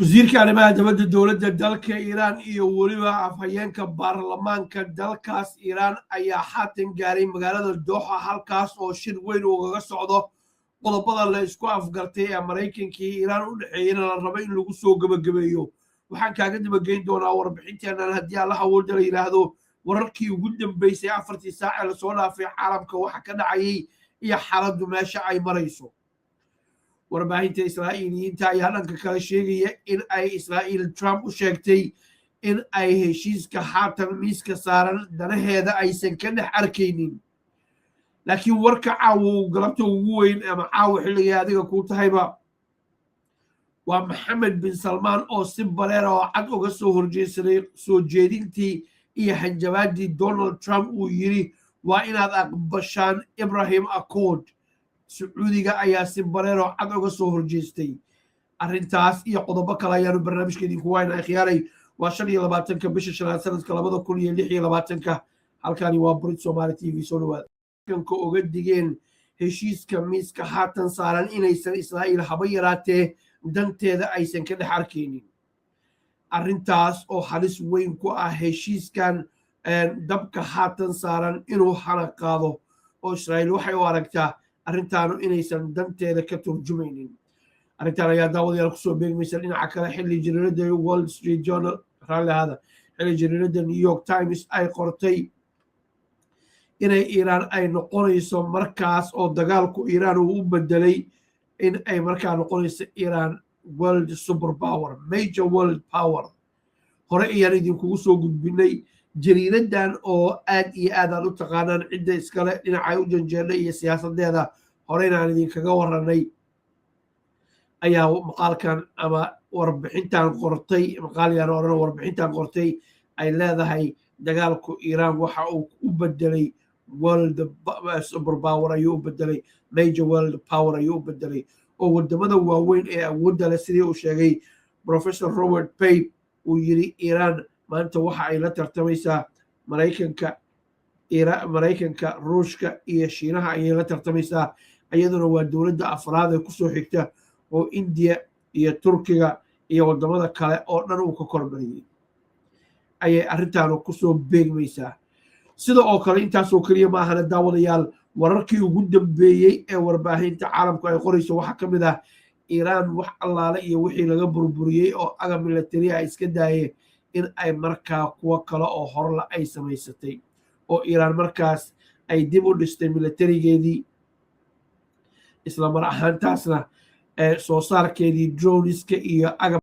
wasiirka arrimaha dibadda dowladda dalka Iiraan iyo weliba afhayeenka baarlamaanka dalkaas Iiraan ayaa haatan gaaray magaalada Doha halkaas oo shir weyn uga socdo qodobada la isku afgartay ee Mareykanka iyo Iiraan u dhaxeeyna la rabo in lagu soo gabagabeeyo waxaan kaaga dibageyn doonaa warbixinteena haddii Allah awood la yiraahdo wararkii ugu dambeysay 4 saac la soo dhaafay caalamka waxa ka dhacay iyo xaaladdu meesha ay marayso warbaahinta Israa'iiliyiinta ayaa dhanka kale sheegaya in ay Israa'iil Trump u sheegtay in ay heshiiska haatan miiska saaran danaheeda aysan ka dhex arkaynin laakiin warka caawa galabta ugu weyn ama caawa xilliga adiga ku tahayba waa Maxamed bin Salmaan oo si bareer oo cad uga soo horjeesaday soo jeedintii iyo hanjabaadii Donald Trump uu yiri waa inaad aqbashaan Ibrahim Accord Sacuudiga ayaa si bareer oo cad uga soo horjeestay arrintaas iyo qodobo kale ayaanu barnaamijkeedii ku waynaa khiyaaray waa 25 bisha shanaad sanadka 2026 halkani waa Brit Somali TV soo dhawaad kanka uga digeen heshiiska miiska haatan saaran inaysan Israa'iil haba yaraatee danteeda aysan ka dhex arkaynin arrintaas oo halis weyn ku ah heshiiskan dabka haatan saaran inuu xana qaado oo Israa'iil waxay u aragtaa arrintaanu inaysan danteeda ka turjumaynin arrintan ayaa daawadayaal kusoo beegmaysa dhinaca kale xilli jariirada Wall Street Journal xilli jariirada New York Times ay qortay inay Iiraan ay noqonayso markaas oo dagaalku Iiraan uu u bedelay in ay markaa noqonayso Iiraan world superpower major world power hore ayaan idinkugu soo gudbinay jariiradan oo aad iyo aad aan u taqaanaan cidda iskale dhinacay u janjeernay iyo siyaasadeeda horeyna aan idinkaga waranay ayaa maqaalkan ama warbixintan qortay maqaalyaan oran warbixintan qortay ay leedahay dagaalku Iiraan waxa uu u bedelay world superpower ayuu u bedelay major world power ayuu u bedelay oo wadamada waaweyn ee awoodda leh sidii uu sheegay Professor Robert Pape uu yiri Iiraan maanta waxa ay la tartamaysaa Mareykanka Ruushka iyo Shiinaha ayay la tartamaysaa iyaduna waa dowladda afraad ee ku soo xigta oo India iyo Turkiga iyo wadamada kale oo dhan uu ka kormariyay ayay arrintan ku soo beegmaysaa sida oo kale intaas oo kaliya ma ahana daawadayaal wararkii ugu dambeeyay ee warbaahinta caalamku ay qorayso waxa ka mid ah Iiraan wax allaale iyo wixii laga burburiyay oo agab military ah iska daayay in ay markaa kuwa kale oo horla ay samaysatay oo Iiraan markaas ay dib u dhistay militarigeedii isla mar ahaantaasna soo saarkeedii droneska iyo agab